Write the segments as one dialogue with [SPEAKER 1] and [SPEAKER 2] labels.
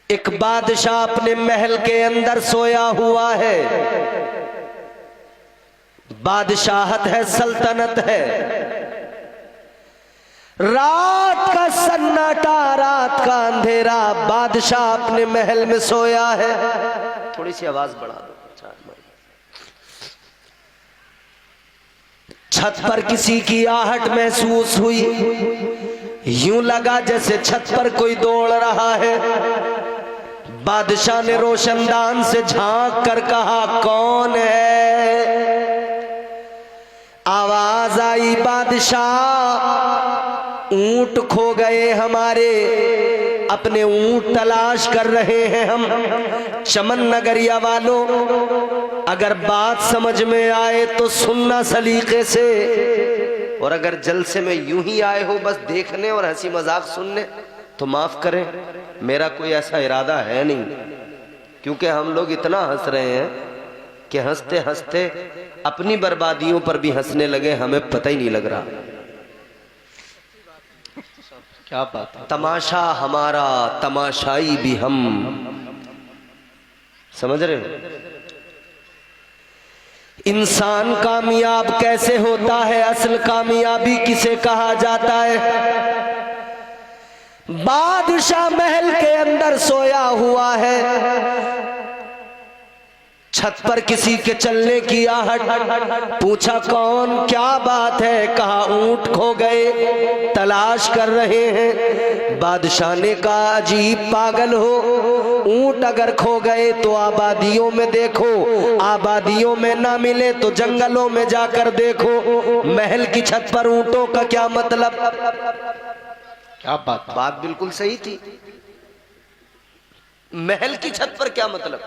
[SPEAKER 1] एक बादशाह अपने महल के अंदर सोया हुआ है। बादशाहत है, सल्तनत है। रात का सन्नाटा, रात का अंधेरा, बादशाह अपने महल में सोया है। थोड़ी सी आवाज बढ़ा दो। छत पर किसी की आहट महसूस हुई। यूं लगा जैसे छत पर कोई दौड़ रहा है। बादशाह ने रोशनदान से झांक कर कहा, कौन है? आवाज आई, बादशाह, ऊंट खो गए हमारे, अपने ऊंट तलाश कर रहे हैं हम। चमन नगरिया वालों, अगर बात समझ में आए तो सुनना सलीके से, और अगर जलसे में यूं ही आए हो बस देखने और हंसी मजाक सुनने तो माफ करें, मेरा कोई ऐसा इरादा है नहीं। क्योंकि हम लोग इतना हंस रहे हैं कि हंसते हंसते अपनी बर्बादियों पर भी हंसने लगे, हमें पता ही नहीं लग रहा। क्या बात है। तमाशा हमारा, तमाशाई भी हम, समझ रहे हो? इंसान कामयाब कैसे होता है, असल कामयाबी किसे कहा जाता है? बादशाह महल के अंदर सोया हुआ है। छत पर किसी के चलने की आहट। पूछा, कौन, क्या बात है? कहा, ऊंट खो गए, तलाश कर रहे हैं। बादशाह ने कहा, अजीब पागल हो, ऊंट अगर खो गए तो आबादियों में देखो, आबादियों में ना मिले तो जंगलों में जाकर देखो। महल की छत पर ऊंटों का क्या मतलब? क्या बात बिल्कुल सही थी। महल की छत पर क्या मतलब?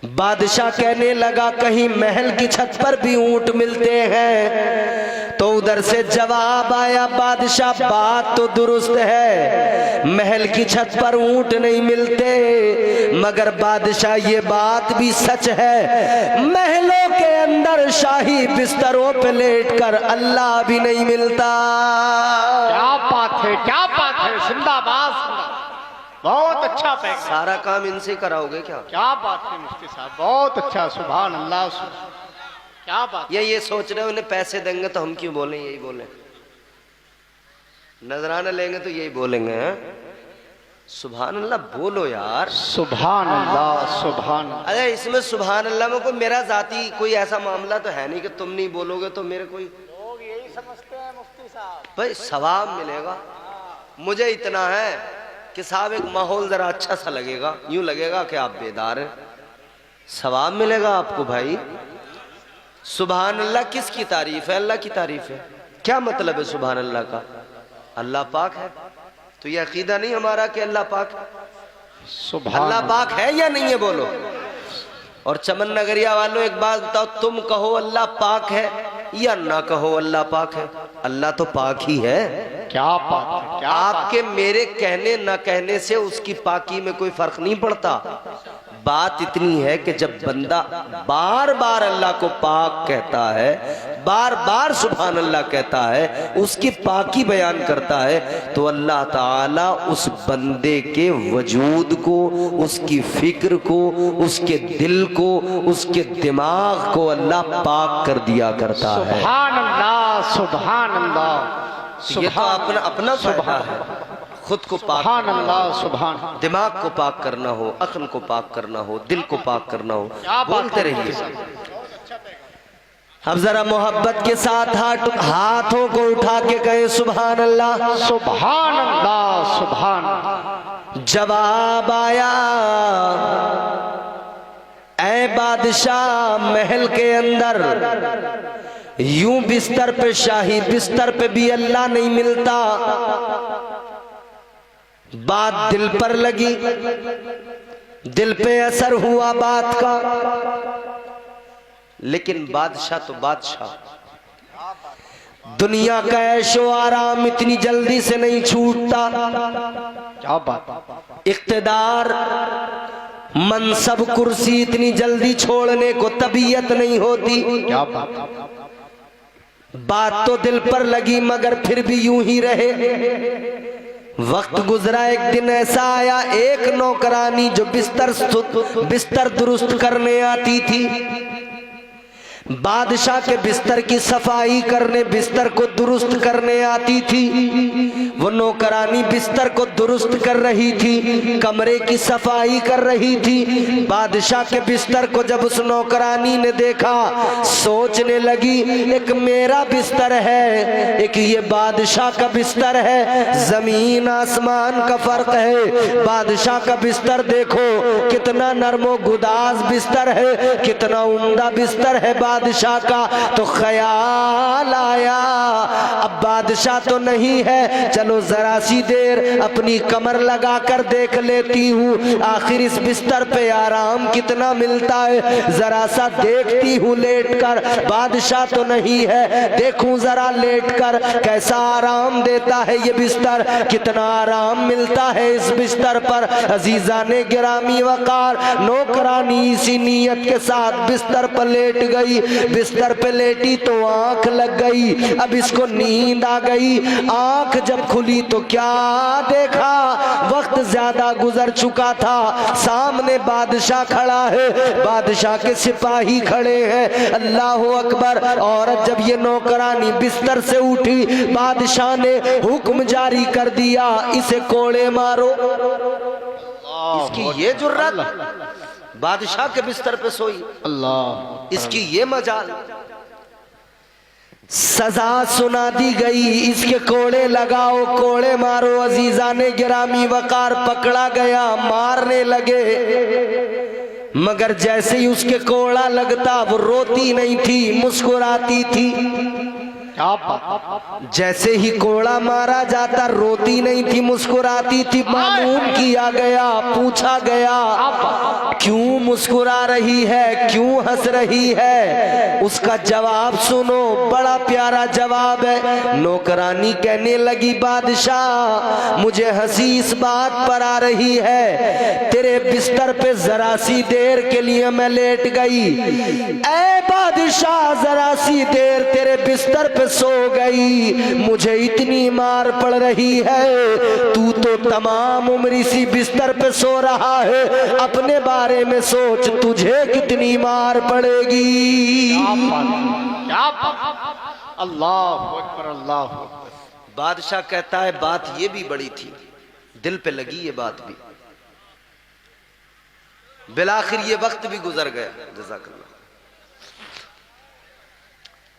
[SPEAKER 1] बादशाह कहने लगा, कहीं महल की छत पर भी ऊंट मिलते हैं? तो उधर से जवाब आया, बादशाह बात तो दुरुस्त है, महल की छत पर ऊंट नहीं मिलते, मगर बादशाह ये बात भी सच है, महलों के अंदर शाही बिस्तरों पे लेटकर अल्लाह भी नहीं मिलता।
[SPEAKER 2] क्या बात है, क्या बात है, जिंदाबाद, बहुत अच्छा पैक।
[SPEAKER 1] सारा काम इनसे कराओगे क्या?
[SPEAKER 2] क्या बात है मुफ्ती साहब, बहुत अच्छा, सुभान अल्लाह। क्या बात।
[SPEAKER 1] ये सोच रहे हो उन्हें पैसे देंगे तो हम क्यों बोलें? यही बोले, नजराना लेंगे तो यही बोलेंगे। सुभान अल्लाह बोलो यार,
[SPEAKER 2] सुभान अल्लाह, सुभान।
[SPEAKER 1] अरे इसमें सुभान अल्लाह में कोई मेरा जाती कोई ऐसा मामला तो है नहीं कि तुम नहीं बोलोगे तो मेरे कोई।
[SPEAKER 2] लोग यही समझते हैं मुफ्ती साहब,
[SPEAKER 1] भाई सवाब मिलेगा। मुझे इतना है कि साहब एक माहौल जरा अच्छा सा लगेगा, यूं लगेगा कि आप बेदार हैं, सवाब मिलेगा आपको भाई। सुभान अल्लाह किसकी तारीफ है? अल्लाह की तारीफ है। क्या मतलब है सुभान अल्लाह का? अल्लाह पाक है। तो ये अकीदा नहीं हमारा कि अल्लाह पाक है।
[SPEAKER 2] सुभान
[SPEAKER 1] अल्लाह पाक है या नहीं है बोलो। और चमन नगरिया वालों एक बात बताओ, तुम कहो अल्लाह पाक है या ना कहो अल्लाह पाक है, अल्लाह तो पाक ही है।
[SPEAKER 2] क्या बात है, क्या
[SPEAKER 1] आपके मेरे कहने न कहने से उसकी पाकी में कोई फर्क नहीं पड़ता। बात इतनी है कि जब बंदा बार बार अल्लाह को पाक कहता है, बार बार सुभान अल्लाह कहता है, उसकी पाकी बयान करता है, तो अल्लाह ताला उस बंदे के वजूद को, उसकी फिक्र को, उसके दिल को, उसके दिमाग को अल्लाह पाक कर दिया करता है।
[SPEAKER 2] सुभान अल्लाह, सुभान अल्लाह।
[SPEAKER 1] ये तो अपना अपना सुभान है, खुद को पाक,
[SPEAKER 2] सुभान अल्लाह, सुभान।
[SPEAKER 1] दिमाग को पाक करना हो, अक्ल को पाक करना हो, दिल को पाक करना हो, बोलते रहिए। अब जरा मोहब्बत के साथ हाथों को उठा के कहे सुभान अल्लाह,
[SPEAKER 2] सुभान अल्लाह, सुभान।
[SPEAKER 1] जवाब आया, ऐ बादशाह, महल के अंदर यूं बिस्तर पे, शाही बिस्तर पे भी अल्लाह नहीं मिलता। बात दिल पर लगी, दिल पे असर हुआ बात का। लेकिन बादशाह तो बादशाह, दुनिया का ऐशो आराम इतनी जल्दी से नहीं छूटता।
[SPEAKER 2] क्या बात।
[SPEAKER 1] इख्तिदार, मनसब, कुर्सी इतनी जल्दी छोड़ने को तबीयत नहीं होती।
[SPEAKER 2] क्या बात।
[SPEAKER 1] बात तो दिल पर लगी मगर फिर भी यूं ही रहे। वक्त गुजरा, एक दिन ऐसा आया, एक नौकरानी जो बिस्तर दुरुस्त करने आती थी, बादशाह के बिस्तर की सफाई करने, बिस्तर को दुरुस्त करने आती थी। वो नौकरानी बिस्तर को दुरुस्त कर रही थी, कमरे की सफाई कर रही थी। बादशाह के बिस्तर को जब उस नौकरानी ने देखा, सोचने लगी एक मेरा बिस्तर है, एक ये बादशाह का बिस्तर है, जमीन आसमान का फर्क है। बादशाह का बिस्तर देखो कितना नरमो गुदाज बिस्तर है, कितना उम्दा बिस्तर है बादशाह का। तो ख्याल आया अब बादशाह तो नहीं है, चलो जरा सी देर अपनी कमर लगा कर देख लेती हूँ, आखिर इस बिस्तर पे आराम कितना मिलता है, जरा सा देखती हूँ लेट कर। बादशाह तो नहीं है, देखूं जरा लेट कर कैसा आराम देता है ये बिस्तर, कितना आराम मिलता है इस बिस्तर पर। अजीजा ने गिरामी वकार, नौकरानी इसी नीयत के साथ बिस्तर पर लेट गई। बिस्तर पे लेटी तो आंख लग गई, अब इसको नींद आ गई। आंख जब खुली तो क्या देखा, वक्त ज्यादा गुजर चुका था, सामने बादशाह खड़ा है, बादशाह के सिपाही खड़े हैं। अल्लाह अकबर। औरत जब ये नौकरानी बिस्तर से उठी, बादशाह ने हुक्म जारी कर दिया, इसे कोड़े मारो। इसकी ये जुर्रत, बादशाह के बिस्तर पे सोई,
[SPEAKER 2] अल्लाह,
[SPEAKER 1] इसकी ये मजाल। सजा सुना दी गई, इसके कोड़े लगाओ, कोड़े मारो। अजीजा ने गिरामी वकार पकड़ा गया, मारने लगे, मगर जैसे ही उसके कोड़ा लगता वो रोती नहीं थी, मुस्कुराती थी। जैसे ही कोड़ा मारा जाता रोती नहीं थी, मुस्कुराती थी। मालूम किया गया, पूछा गया क्यों मुस्कुरा रही है, क्यों हंस रही है। उसका जवाब सुनो, बड़ा प्यारा जवाब है। नौकरानी कहने लगी, बादशाह मुझे हंसी इस बात पर आ रही है, तेरे बिस्तर पे जरा सी देर के लिए मैं लेट गई। ऐ बादशाह जरा सी देर तेरे बिस्तर पे सो गई, मुझे इतनी मार पड़ रही है, तू तो तमाम उम्र इसी बिस्तर पे सो रहा है, अपने बारे में सोच, तुझे कितनी मार पड़ेगी।
[SPEAKER 2] अल्लाह अकबर, अल्लाह अकबर।
[SPEAKER 1] बादशाह कहता है बात ये भी बड़ी थी, दिल पे लगी ये बात भी। बिलाखिर ये वक्त भी गुजर गया। जज़ाकल्लाह।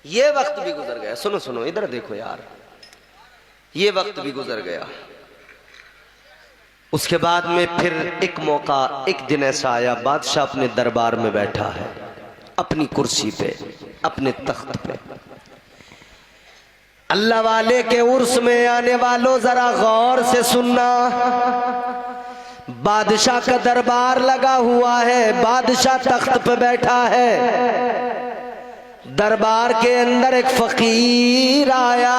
[SPEAKER 1] ये वक्त भी गुजर गया। सुनो सुनो, इधर देखो यार, ये वक्त भी गुजर गया। उसके बाद में फिर एक मौका, एक दिन ऐसा आया, बादशाह अपने दरबार में बैठा है, अपनी कुर्सी पे, अपने तख्त पे। अल्लाह वाले के उर्स में आने वालों जरा गौर से सुनना, बादशाह का दरबार लगा हुआ है, बादशाह तख्त पे बैठा है। दरबार के अंदर एक फकीर आया,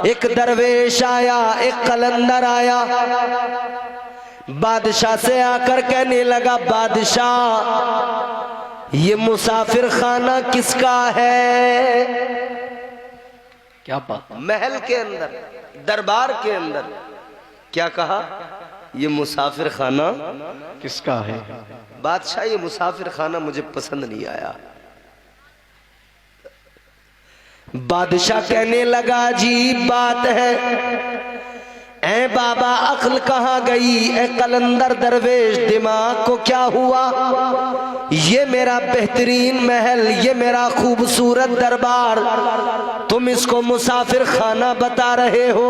[SPEAKER 1] एक दरवेश आया, एक कलंदर आया। बादशाह से आकर कहने लगा, बादशाह ये मुसाफिर खाना किसका है?
[SPEAKER 2] क्या बात?
[SPEAKER 1] महल के अंदर, दरबार के अंदर क्या कहा? ये मुसाफिर खाना
[SPEAKER 2] किसका है?
[SPEAKER 1] बादशाह ये मुसाफिर खाना मुझे पसंद नहीं आया। बादशाह कहने लगा, अजीब बात है, ऐ बाबा अक्ल कहाँ गई? ऐ कलंदर दरवेश, दिमाग को क्या हुआ? ये मेरा बेहतरीन महल, ये मेरा खूबसूरत दरबार, तुम इसको मुसाफिर खाना बता रहे हो?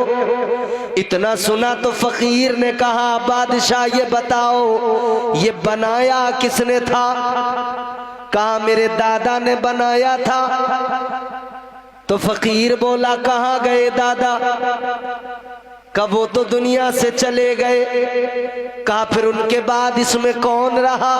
[SPEAKER 1] इतना सुना तो फकीर ने कहा, बादशाह ये बताओ ये बनाया किसने था? कहा मेरे दादा ने बनाया था। तो फकीर बोला, कहाँ गए दादा? कब वो तो दुनिया से चले गए। कहा फिर उनके बाद इसमें कौन रहा?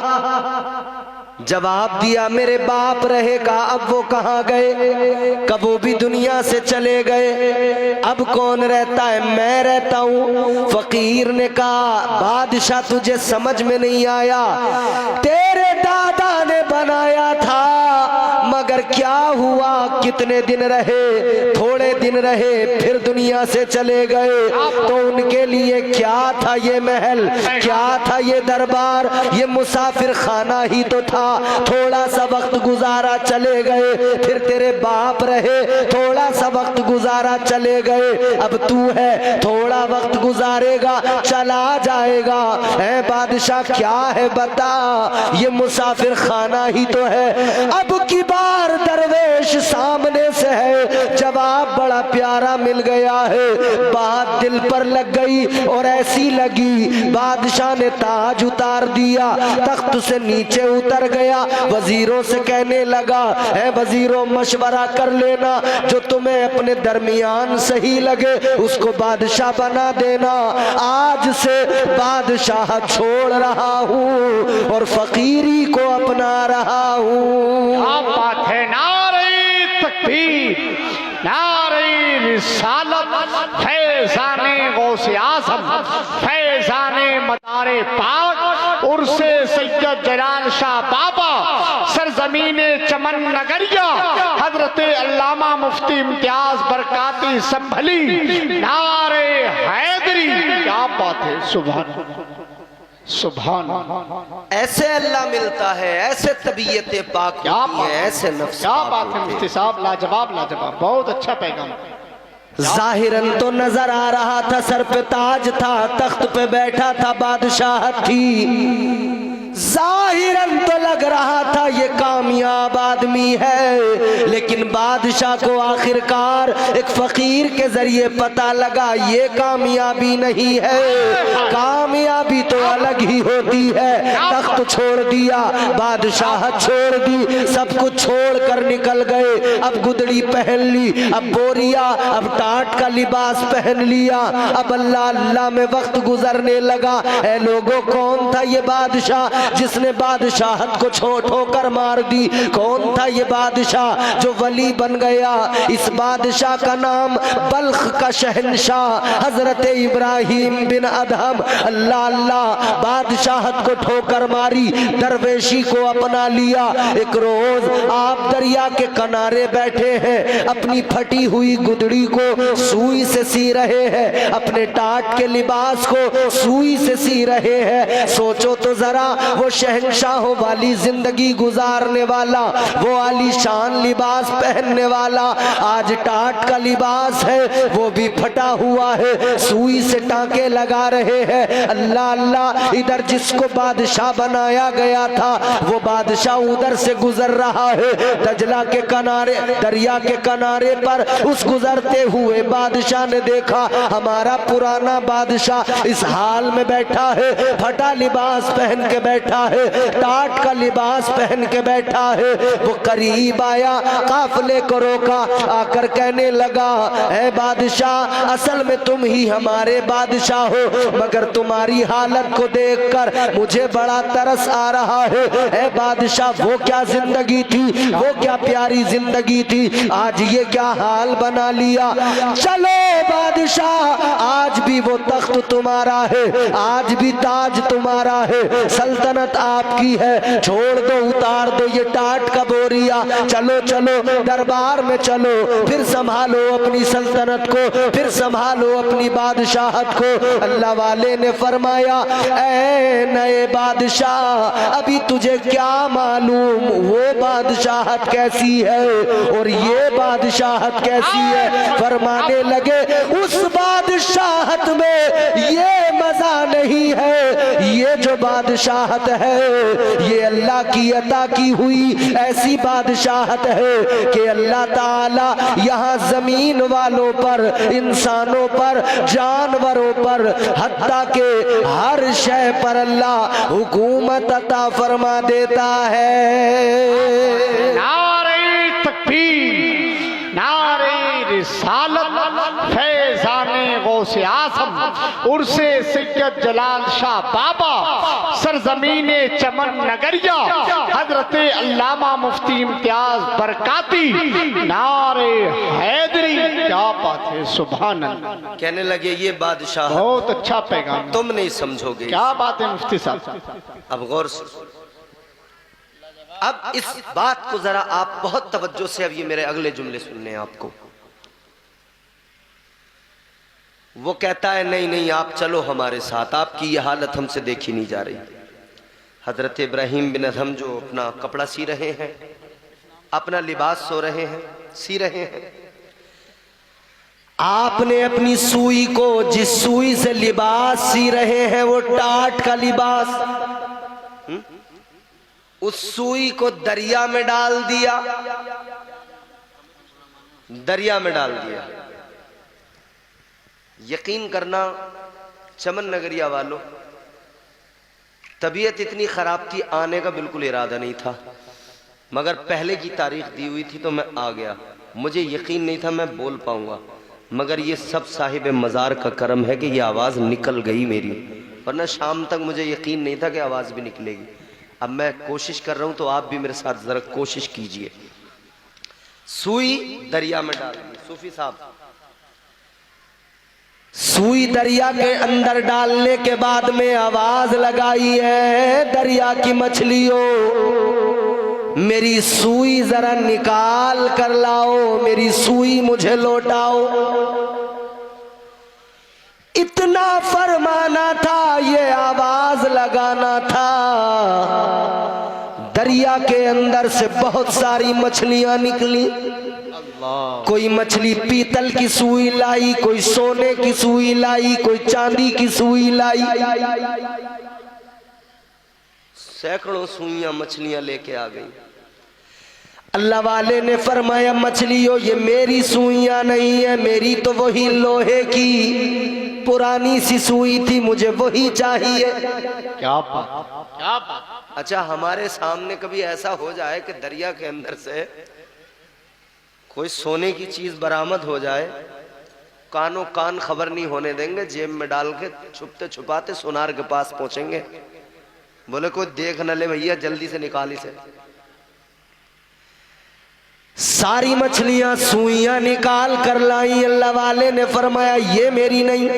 [SPEAKER 1] जवाब दिया, मेरे बाप रहे। कहा अब वो कहाँ गए? कब वो भी दुनिया से चले गए। अब कौन रहता है? मैं रहता हूँ। फकीर ने कहा, बादशाह तुझे समझ में नहीं आया, तेरे दादा ने बनाया था, मगर क्या हुआ, कितने दिन रहे, थोड़े दिन रहे फिर दुनिया से चले गए, तो उनके लिए क्या था ये महल, क्या था ये दरबार, ये मुसाफिर खाना ही तो था। थोड़ा सा वक्त गुजारा चले गए, फिर तेरे बाप रहे, थोड़ा सा वक्त गुजारा चले गए, अब तू है, थोड़ा वक्त गुजारेगा चला जाएगा। है बादशाह क्या है बता, ये मुसाफिर खाना ही तो है। अब की बार दरवेश सामने से है, जवाब बड़ा प्यारा मिल गया है। बात दिल पर लग गई और ऐसी लगी, बादशाह ने ताज उतार दिया, तख्त से नीचे उतर गया, वजीरों से कहने लगा, है वजीरों मशवरा कर लेना, जो तुम्हें अपने दरमियान सही लगे उसको बादशाह बना देना। आज से बादशाह छोड़ रहा हूँ और फकीरी को अपना रहा हूँ।
[SPEAKER 2] क्या बात है, नारे तकबीर, नारे रिसालत, फैज़ाने गौसे आज़म, फैज़ाने मदारे पाक, उर्से सैयद जलाल शाह बाबा, सरजमीने चमन नगरिया, हजरत अल्लामा मुफ्ती इम्तियाज बरकाती संभली, नारे हैदरी। क्या बात है, सुभान सुभान।
[SPEAKER 1] ऐसे अल्लाह मिलता है, ऐसे तबीयतें पाक होती हैं, ऐसे नफ्स।
[SPEAKER 2] क्या बात है मुफ्ती साहब, लाजवाब लाजवाब, बहुत अच्छा पैगाम।
[SPEAKER 1] जाहिरन तो नजर आ रहा था सर पे ताज था, तख्त पे बैठा था, बादशाह थी, जाहिरन तो लग रहा था ये कामयाब आदमी है, लेकिन बादशाह को आखिरकार एक फकीर के जरिए पता लगा ये कामयाबी नहीं है, कामयाबी तो अलग ही होती है। तख्त छोड़ दिया, बादशाह छोड़ दी, सब कुछ छोड़ कर निकल गए। अब गुदड़ी पहन ली, अब बोरिया, अब टाट का लिबास पहन लिया, अब अल्लाह अल्लाह में वक्त गुजरने लगा। ऐ लोगों, कौन था ये बादशाह जिसने बादशाहत को छोड़ कर मार दी? कौन था ये बादशाह जो वली बन गया? इस बादशाह का नाम बल्ख का शहनशाह हजरत इब्राहिम बिन अदहम। अल्लाह अल्लाह, बादशाहत को ठोकर मारी, दरवेशी को अपना लिया। एक रोज आप दरिया के किनारे बैठे हैं, अपनी फटी हुई गुदड़ी को सुई से सी रहे हैं, अपने टाट के लिबास को सुई से सी रहे हैं। सोचो तो जरा, वो शहनशाहों वाली जिंदगी गुजारने वाला, वो आलीशान लिबास पहनने वाला, आज टाट का लिबास है, वो भी फटा हुआ है, सुई से टांके लगा रहे हैं। अल्लाह अल्लाह, इधर जिसको बादशाह बनाया गया था वो बादशाह उधर से गुजर रहा है, दजला के किनारे, दरिया के किनारे पर उस गुजरते हुए बादशाह ने देखा हमारा पुराना बादशाह इस हाल में बैठा है, फटा लिबास पहन के बैठा है, टाट का लिबास पहन के बैठा है। वो करीब आया, काफले को रोका, आकर कहने लगा, ऐ बादशाह, असल में तुम ही हमारे बादशाह हो, मगर तुम्हारी हालत को देखकर मुझे बड़ा तरस आ रहा है। ऐ बादशाह, वो क्या जिंदगी थी, वो क्या प्यारी जिंदगी थी, आज ये क्या हाल बना लिया। चलो बादशाह, आज भी वो तख्त तुम्हारा है, आज भी ताज तुम्हारा है, सल्तनत आपकी है, छोड़ दो, उतार दो ये टाट का बोरिया, चलो चलो दरबार में चलो, फिर संभालो अपनी सल्तनत को, फिर संभालो अपनी बादशाहत को। अल्लाह वाले ने फरमाया, ऐ नए बादशाह, अभी तुझे क्या मालूम वो बादशाहत कैसी है और ये बादशाहत कैसी है। फरमाने लगे, उस बादशाहत में ये मजा नहीं है, ये जो बादशाहत है ये अल्लाह की अता की हुई ऐसी बादशाहत है कि अल्लाह ताला यहाँ जमीन वालों पर, इंसानों पर, जानवरों पर, हत्ता के हर शय पर अल्लाह हुकूमत अता फरमा देता है।
[SPEAKER 2] नारे तकबीर, नारे रिसालत, फैज़ाने गौसे आज़म, उर्से सैयद जलाल शाह बाबा, सरजमीने चमन नगरिया, हजरत अल्लामा मुफ्ती इम्तियाज बरकाती, नारे हैदरी। क्या बात है, सुभान अल्लाह।
[SPEAKER 1] कहने लगे, ये बादशाह
[SPEAKER 2] बहुत अच्छा पैगाम,
[SPEAKER 1] तुम नहीं समझोगे।
[SPEAKER 2] क्या बात है मुफ्ती साहब।
[SPEAKER 1] अब गौर से अब इस बात को जरा आप बहुत तवज्जो से, अब ये मेरे अगले जुमले सुनने हैं आपको। वो कहता है नहीं नहीं आप चलो हमारे साथ, आपकी ये हालत हमसे देखी नहीं जा रही। हजरत इब्राहिम बिन अदहम जो अपना कपड़ा सी रहे हैं, अपना लिबास सो रहे हैं, सी रहे हैं, आपने अपनी सुई को, जिस सुई से लिबास सी रहे हैं वो टाट का लिबास, उस सुई को दरिया में डाल दिया, दरिया में डाल दिया। यकीन करना चमन नगरिया वालों, तबीयत इतनी खराब थी, आने का बिल्कुल इरादा नहीं था, मगर पहले की तारीख दी हुई थी तो मैं आ गया। मुझे यकीन नहीं था मैं बोल पाऊंगा, मगर ये सब साहिब मज़ार का करम है कि ये आवाज़ निकल गई मेरी, वरना शाम तक मुझे यकीन नहीं था कि आवाज़ भी निकलेगी। अब मैं कोशिश कर रहा हूं तो आप भी मेरे साथ जरा कोशिश कीजिए। सुई दरिया में डाल दी, सूफी साहब, सुई दरिया के अंदर डालने के बाद में आवाज लगाई है, दरिया की मछलियों मेरी सुई जरा निकाल कर लाओ, मेरी सुई मुझे लौटाओ। इतना फरमाना था, ये आवाज लगाना था। दरिया के अंदर से बहुत सारी मछलियां निकली। कोई मछली पीतल की सुई लाई, कोई सोने की सुई लाई, कोई चांदी की सुई लाई, सैकड़ों सुइयां मछलियां लेके आ गई। अल्लाह वाले ने फरमाया मछलियों ये मेरी सुइयां नहीं है, मेरी तो वही लोहे की पुरानी सी सुई थी, मुझे वही चाहिए।
[SPEAKER 2] क्या बात, क्या बात।
[SPEAKER 1] अच्छा, हमारे सामने कभी ऐसा हो जाए कि दरिया के अंदर से कोई सोने की चीज बरामद हो जाए, कानों कान खबर नहीं होने देंगे, जेब में डाल के छुपते छुपाते सोनार के पास पहुंचेंगे, बोले कोई देख न ले भैया, जल्दी से निकाल इसे। सारी मछलियां सुइयां निकाल कर लाई। अल्लाह वाले ने फरमाया ये मेरी नहीं,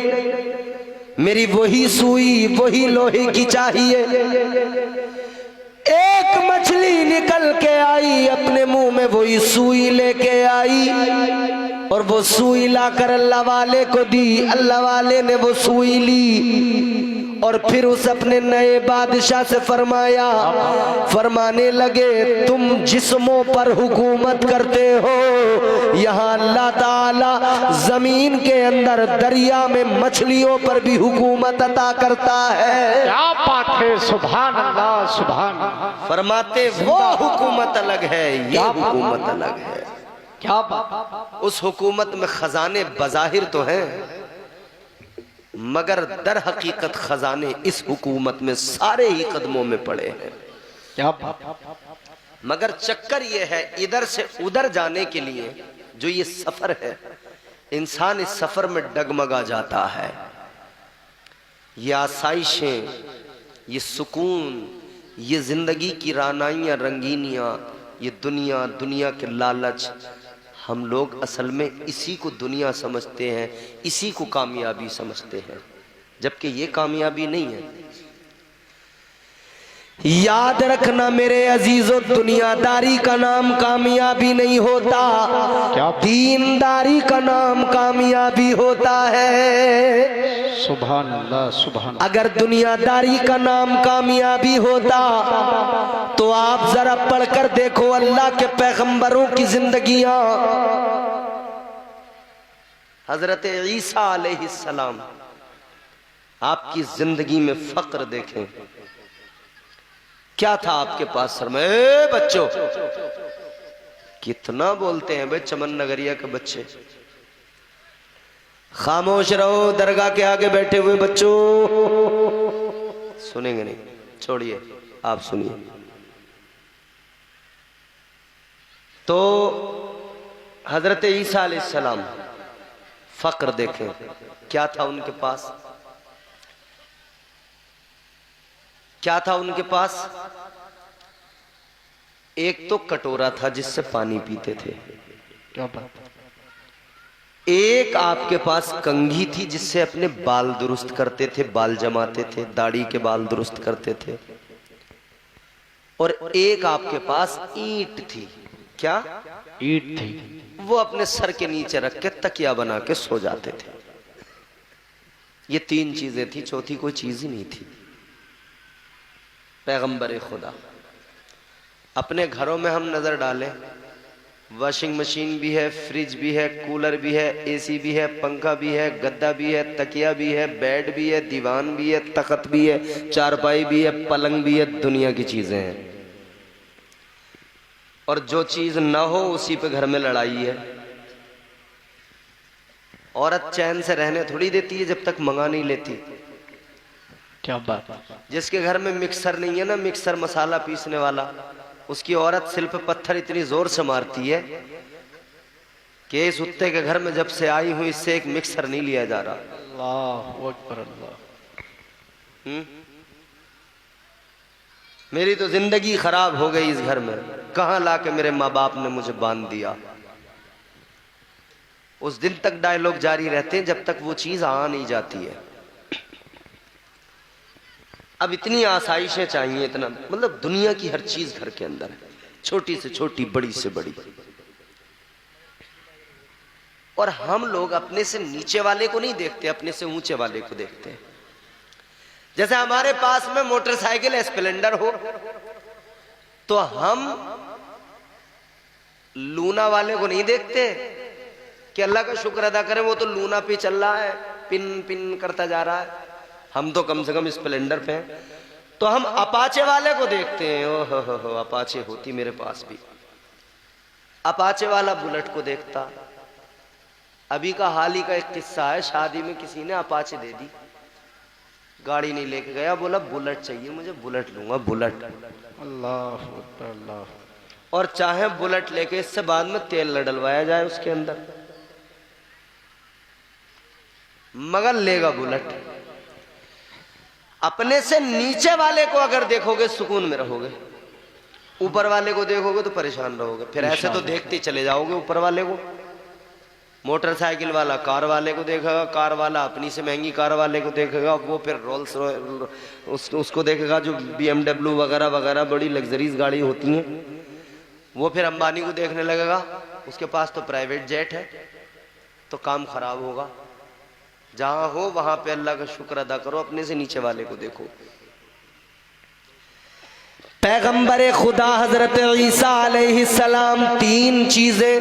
[SPEAKER 1] मेरी वही सुई, वही लोहे की चाहिए। एक मछली निकल के आई, अपने मुंह में वही सुई लेके आई और वो सुई लाकर अल्लाह वाले को दी। अल्लाह वाले ने वो सुई ली और फिर उस अपने नए बादशाह से फरमाने लगे तुम जिस्मों पर हुकूमत करते हो, यहाँ अल्लाह ताला जमीन के अंदर दरिया में मछलियों पर भी हुकूमत अता करता है।
[SPEAKER 2] क्या बात है, सुभान अल्लाह, सुभान अल्लाह।
[SPEAKER 1] फरमाते वो हुकूमत अलग है, ये हुकूमत अलग है।
[SPEAKER 2] क्या बात।
[SPEAKER 1] उस हुकूमत में खजाने बज़ाहिर तो हैं, मगर दर हकीकत खजाने इस हुकूमत में सारे ही कदमों में पड़े हैं।
[SPEAKER 2] क्या बात।
[SPEAKER 1] मगर चक्कर ये है, इधर से उधर जाने के लिए जो ये सफर है, इंसान इस सफर में डगमगा जाता है। ये आसाइशें, ये सुकून, ये जिंदगी की रानाइयां, रंगीनियां, ये दुनिया, दुनिया के लालच, हम लोग असल में इसी को दुनिया समझते हैं, इसी को कामयाबी समझते हैं, जबकि ये कामयाबी नहीं है। याद रखना मेरे अजीजों, दुनियादारी का नाम कामयाबी नहीं होता, दीनदारी का नाम कामयाबी होता है।
[SPEAKER 2] सुभान अल्लाह, सुभान।
[SPEAKER 1] अगर दुनियादारी का नाम कामयाबी होता तो आप जरा पढ़कर देखो अल्लाह के पैगंबरों की जिंदगियां। हजरत ईसा अलैहिस्सलाम, आपकी जिंदगी में फक्र देखें, क्या था आपके पास सर में। बच्चों कितना बोलते हैं भाई चमन नगरिया के बच्चे, खामोश रहो। दरगाह के आगे बैठे हुए बच्चों सुनेंगे नहीं, छोड़िए, आप सुनिए। तो हजरत ईसा अलैहिस्सलाम, फक्र देखें क्या था उनके पास, क्या था उनके पास। एक तो कटोरा था जिससे पानी पीते थे,
[SPEAKER 2] क्या बात।
[SPEAKER 1] एक आपके पास कंघी थी जिससे अपने बाल दुरुस्त करते थे, बाल जमाते थे, दाढ़ी के बाल दुरुस्त करते थे। और एक आपके पास ईंट थी। क्या?
[SPEAKER 2] ईंट थी।
[SPEAKER 1] वो अपने सर के नीचे रख के तकिया बना के सो जाते थे। ये तीन चीजें थी, चौथी कोई चीज ही नहीं थी। पैगंबर खुदा। अपने घरों में हम नजर डालें, वॉशिंग मशीन भी है, फ्रिज भी है, कूलर भी है, एसी भी है, पंखा भी है, गद्दा भी है, तकिया भी है, बेड भी है, दीवान भी है, तख्त भी है, चारपाई भी है, पलंग भी है, दुनिया की चीजें हैं। और जो चीज ना हो उसी पे घर में लड़ाई है। औरत चैन से रहने थोड़ी देती है जब तक मंगा नहीं लेती।
[SPEAKER 2] क्या बात।
[SPEAKER 1] जिसके घर में मिक्सर नहीं है ना, मिक्सर मसाला पीसने वाला, उसकी औरत सिल पे पत्थर इतनी जोर से मारती है कि इस उत्ते के घर में जब से आई हूं इससे एक मिक्सर नहीं लिया जा रहा।
[SPEAKER 2] अल्लाह अकबर अल्लाह।
[SPEAKER 1] मेरी तो जिंदगी खराब हो गई इस घर में, कहां लाके मेरे माँ बाप ने मुझे बांध दिया। उस दिन तक डायलॉग जारी रहते हैं जब तक वो चीज आ नहीं जाती है। अब इतनी आसाइशें चाहिए, इतना मतलब दुनिया की हर चीज घर के अंदर है, छोटी से छोटी, बड़ी से बड़ी। और हम लोग अपने से नीचे वाले को नहीं देखते, अपने से ऊंचे वाले को देखते हैं। जैसे हमारे पास में मोटरसाइकिल स्प्लेंडर हो तो हम लूना वाले को नहीं देखते कि अल्लाह का शुक्र अदा करें वो तो लूना पे चल रहा है, पिन पिन करता जा रहा है, हम तो कम से कम स्प्लेंडर पे हैं। तो हम अपाचे वाले को देखते हैं, ओह हो अपाचे होती मेरे पास भी। अपाचे वाला बुलेट को देखता। अभी का हाल ही का एक किस्सा है, शादी में किसी ने अपाचे दे दी, गाड़ी नहीं लेके गया, बोला बुलेट चाहिए मुझे, बुलेट लूंगा, बुलेट।
[SPEAKER 2] अल्लाह अकबर अल्लाह।
[SPEAKER 1] और चाहे बुलेट लेके इससे बाद में तेल न डलवाया जाए उसके अंदर, मगर लेगा बुलेट। अपने से नीचे वाले को अगर देखोगे सुकून में रहोगे, ऊपर वाले को देखोगे तो परेशान रहोगे। फिर ऐसे तो देखते चले जाओगे ऊपर वाले को। मोटरसाइकिल वाला कार वाले को देखेगा, कार वाला अपनी से महंगी कार वाले को देखेगा, वो फिर रोल्स उसको देखेगा जो BMW वगैरह वगैरह बड़ी लग्जरीज गाड़ी होती हैं। वो फिर अंबानी को देखने लगेगा, उसके पास तो प्राइवेट जेट है। तो काम खराब होगा। जहां हो वहां पे अल्लाह का शुक्र अदा करो, अपने से नीचे वाले को देखो। पैगंबर खुदा हजरत ईसा अलैहिस्सलाम तीन चीजें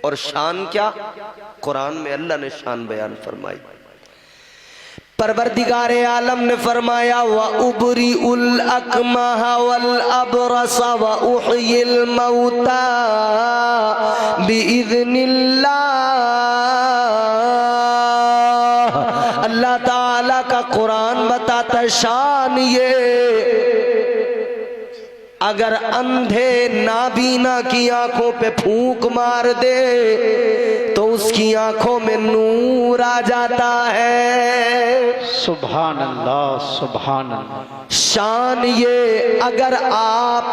[SPEAKER 1] और शान क्या, कुरान में अल्लाह ने शान बयान फरमाई। परवरदिगार आलम ने फरमाया व उबरी उल अकमह वल अबरस व उहयिल मौता बिइज़निल्लाह। अल्लाह ताला का कुरान बताता शान ये, अगर अंधे नाबीना की आंखों पे फूंक मार दे तो उसकी आंखों में नूर आ जाता है।
[SPEAKER 2] सुभान अल्लाह सुभान अल्लाह।
[SPEAKER 1] शान ये, अगर आप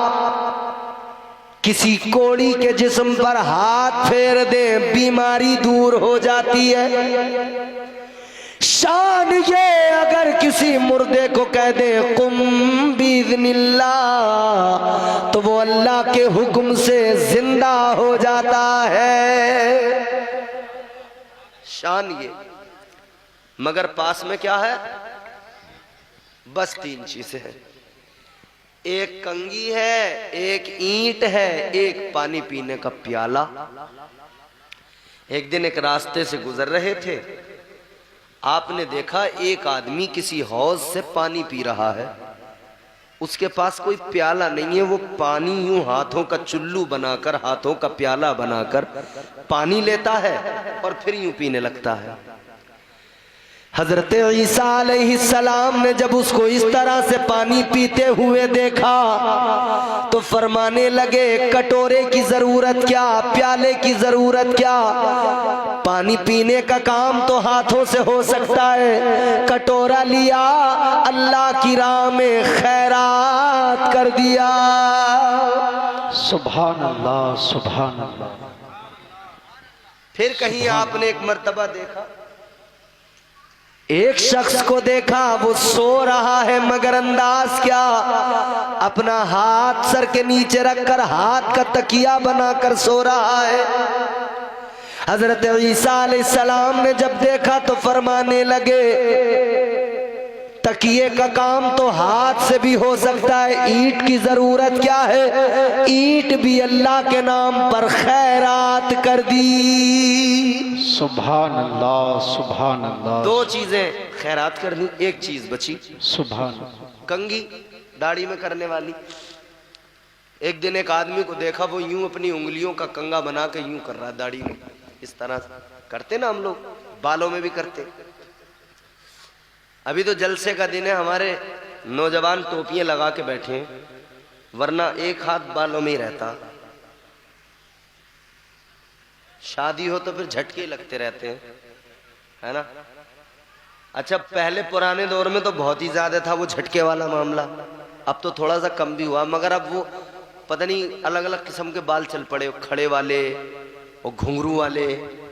[SPEAKER 1] किसी कोड़ी के जिस्म पर हाथ फेर दें बीमारी दूर हो जाती है। शान ये, अगर किसी मुर्दे को कह दे कुम बिइज़निल्लाह तो वो अल्लाह के हुक्म से जिंदा हो जाता है। शान ये। मगर पास में क्या है? बस तीन चीजें हैं। एक कंगी है, एक ईंट है, एक पानी पीने का प्याला। एक दिन एक रास्ते से गुजर रहे थे, आपने देखा एक आदमी किसी हौज से पानी पी रहा है। उसके पास कोई प्याला नहीं है, वो पानी यूं हाथों का चुल्लू बनाकर, हाथों का प्याला बनाकर पानी लेता है और फिर यूं पीने लगता है। हजरत ईसा अलैहिस्सलाम ने जब उसको इस तरह से पानी पीते हुए देखा तो फरमाने लगे कटोरे की जरूरत क्या, प्याले की जरूरत क्या, पानी पीने का काम तो हाथों से हो सकता है। कटोरा लिया, अल्लाह की राह में खैरात कर दिया।
[SPEAKER 2] सुभान अल्लाह सुभान अल्लाह।
[SPEAKER 1] फिर कहीं आपने एक मर्तबा देखा एक शख्स को देखा वो सो रहा है, मगर अंदाज क्या, अपना हाथ सर के नीचे रखकर हाथ का तकिया बनाकर सो रहा है। हजरत ईसा अलैहिस्सलाम ने जब देखा तो फरमाने लगे, तकिए का काम तो हाथ से भी हो सकता है, ईंट की जरूरत क्या है, ईंट भी अल्लाह के नाम पर खैरात कर दी।
[SPEAKER 2] सुभान अल्लाह, सुभान अल्लाह।
[SPEAKER 1] दो चीजें खैरात कर दी, एक चीज बची,
[SPEAKER 2] सुभान।
[SPEAKER 1] कंगी दाढ़ी में करने वाली। एक दिन एक आदमी को देखा, वो यूं अपनी उंगलियों का कंगा बना के यूं कर रहा है दाढ़ी में, इस तरह करते ना हम लोग, बालों में भी करते। अभी तो जलसे का दिन है, हमारे नौजवान टोपियां लगा के बैठे हैं, वरना एक हाथ बालों में ही रहता। शादी हो तो फिर झटके लगते रहते हैं, है ना। अच्छा, पहले पुराने दौर में तो बहुत ही ज्यादा था वो झटके वाला मामला, अब तो थोड़ा सा कम भी हुआ, मगर अब वो पता नहीं अलग अलग किस्म के बाल चल पड़े, खड़े वाले और घुंघरू वाले,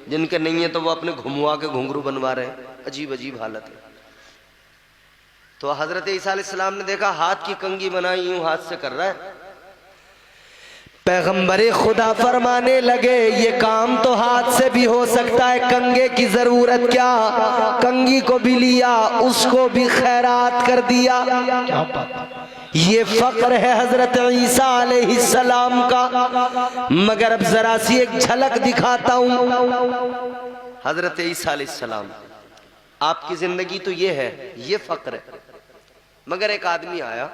[SPEAKER 1] जिनके नहीं है तो वो अपने घुमवा के घुंघरू बनवा रहे हैं। अजीब अजीब हालत है। तो हजरत ईसा अलैहिस्सलाम ने देखा, हाथ की कंगी बनाई, यूं हाथ से कर रहा है। पैगंबरे खुदा फरमाने लगे, ये काम तो हाथ से भी हो सकता है, कंगे की जरूरत क्या, कंगी को भी लिया, उसको भी खैरात कर दिया। ये फक्र है हजरत ईसा अलैहिस्सलाम का। मगर अब जरा सी एक झलक दिखाता हूं। हजरत ईसा अलैहिस्सलाम, आपकी जिंदगी तो ये है, ये फक्र है। मगर एक आदमी आया,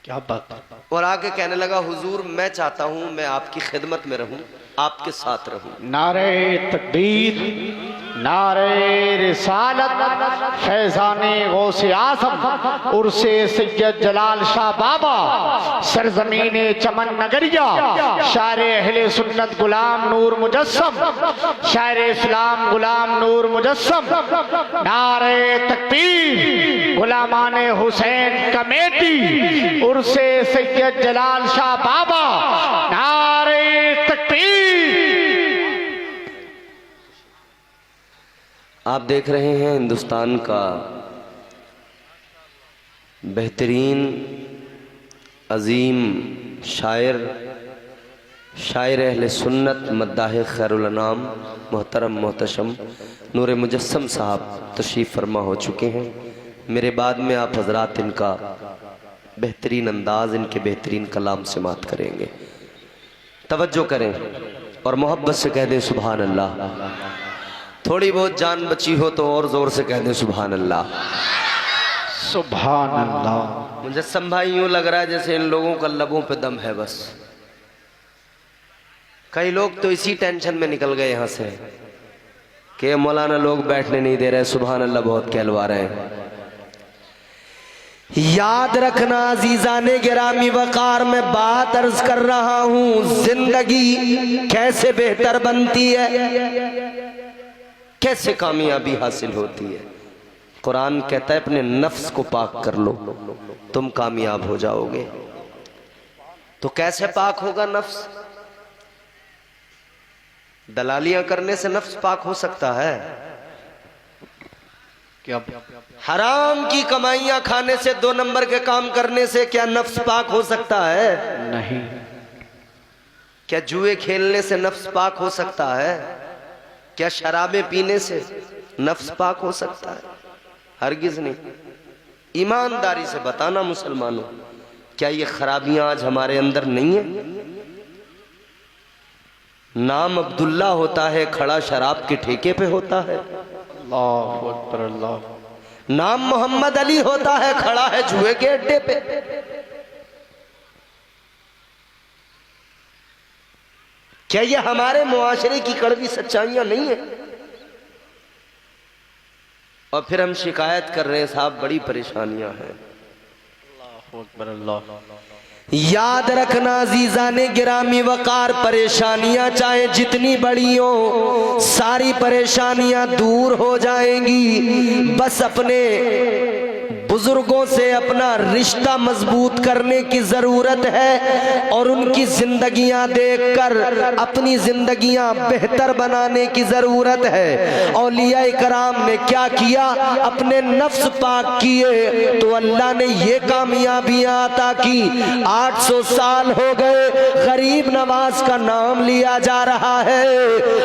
[SPEAKER 2] क्या बात,
[SPEAKER 1] और आके कहने लगा, हुजूर मैं चाहता हूं मैं आपकी खिदमत में रहूं, आपके साथ रहूं।
[SPEAKER 2] नारे तकबीर, नारे रिसालत, फैजाने गौसे आज़म, उर्से सैयद जलाल शाह बाबा, सरजमीने चमन नगरिया, शायर अहले सुन्नत गुलाम नूर मुजस्सम, शायर इस्लाम गुलाम नूर मुजस्सम। नारे तकबीर, गुलामाने हुसैन कमेटी, उर्से सैयद जलाल शाह बाबा, नारे तकबीर।
[SPEAKER 1] आप देख रहे हैं हिंदुस्तान का बेहतरीन अजीम शायर, शायर अहले सुन्नत मद्दाह खैरुल अनाम मोहतरम मोहतशम नूर मुजस्सम साहब तशरीफ़ फरमा हो चुके हैं। मेरे बाद में आप हजरात इनका बेहतरीन अंदाज, इनके बेहतरीन कलाम से मात करेंगे। तवज्जो करें और मोहब्बत से कह दें सुभान अल्लाह। थोड़ी बहुत जान बची हो तो और जोर से कह दें सुभान अल्लाह,
[SPEAKER 2] सुभान अल्लाह।
[SPEAKER 1] मुजस्सम भाई यूं लग रहा है जैसे इन लोगों का लबों पे दम है बस। कई लोग तो इसी टेंशन में निकल गए यहाँ से कि मौलाना लोग बैठने नहीं दे रहे, सुभान अल्लाह बहुत कहलवा रहे हैं। याद रखना अजीजाने गिरामी वकार, में बात अर्ज कर रहा हूं, जिंदगी कैसे बेहतर बनती है, कैसे कामयाबी हासिल होती है। कुरान कहता है अपने नफ्स को पाक कर लो, तुम कामयाब हो जाओगे। तो कैसे पाक होगा नफ्स? दलालियां करने से नफ्स पाक हो सकता है?
[SPEAKER 2] क्या
[SPEAKER 1] हराम की कमाइयां खाने से, 2 नंबर के काम करने से क्या नफ्स पाक हो सकता है?
[SPEAKER 2] नहीं।
[SPEAKER 1] क्या जुए खेलने से नफ्स पाक हो सकता है? क्या शराबें पीने से नफ्स पाक हो सकता है? हरगिज नहीं। ईमानदारी से बताना मुसलमानों, क्या ये खराबियां आज हमारे अंदर नहीं है? नाम अब्दुल्ला होता है, खड़ा शराब के ठेके पे होता है।
[SPEAKER 2] अल्लाहु अकबर, अल्लाह।
[SPEAKER 1] नाम मोहम्मद अली होता है, खड़ा है जुए के अड्डे पे। क्या ये हमारे मुआशरे की कड़वी सच्चाइयां नहीं है? और फिर हम शिकायत कर रहे हैं साहब बड़ी परेशानियां हैं।
[SPEAKER 2] अल्लाहु अकबर, अल्लाह।
[SPEAKER 1] याद रखना अजीजाने गिरामी वकार, परेशानियां चाहे जितनी बड़ी हो, सारी परेशानियां दूर हो जाएंगी। बस अपने बुजुर्गों से अपना रिश्ता मजबूत करने की जरूरत है और उनकी जिंदगियां देखकर अपनी जिंदगियां बेहतर बनाने की जरूरत है। औलिया कराम ने क्या किया, अपने नफ्स पाक किए तो अल्लाह ने ये कामयाबियां अता की। 800 साल हो गए, गरीब नवाज का नाम लिया जा रहा है,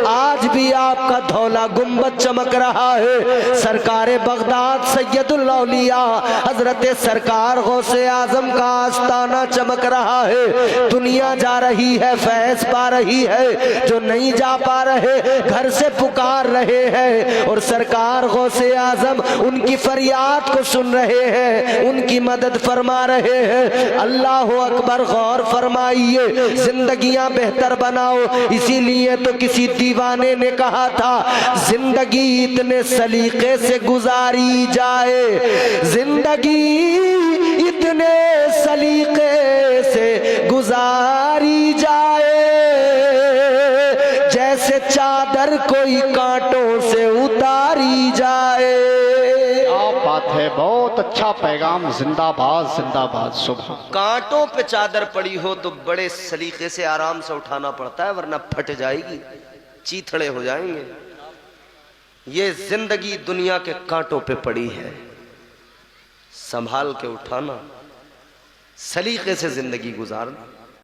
[SPEAKER 1] आज भी आपका धौला गुंबद चमक रहा है। सरकारे बगदाद सैयदुल औलिया हजरत सरकार गौसे आजम का आस्ताना चमक रहा है। दुनिया जा रही है, फैज पा रही है, जो नहीं जा पा रहे घर से पुकार रहे हैं और सरकार गौसे आजम उनकी फरियाद को सुन रहे हैं, उनकी मदद फरमा रहे हैं। अल्लाह अकबर, गौर फरमाइए, जिंदगियां बेहतर बनाओ। इसीलिए तो किसी दीवाने ने कहा था, जिंदगी इतने सलीके से गुजारी जाए, जिंदगी इतने सलीके से गुजारी जाए, जैसे चादर कोई कांटों से उतारी जाए।
[SPEAKER 2] क्या बात है, बहुत अच्छा पैगाम, जिंदाबाद जिंदाबाद। सुबह
[SPEAKER 1] कांटों पे चादर पड़ी हो तो बड़े सलीके से आराम से उठाना पड़ता है, वरना फट जाएगी, चीथड़े हो जाएंगे। ये जिंदगी दुनिया के कांटों पे पड़ी है, संभाल के उठाना, सलीके से जिंदगी गुजारना।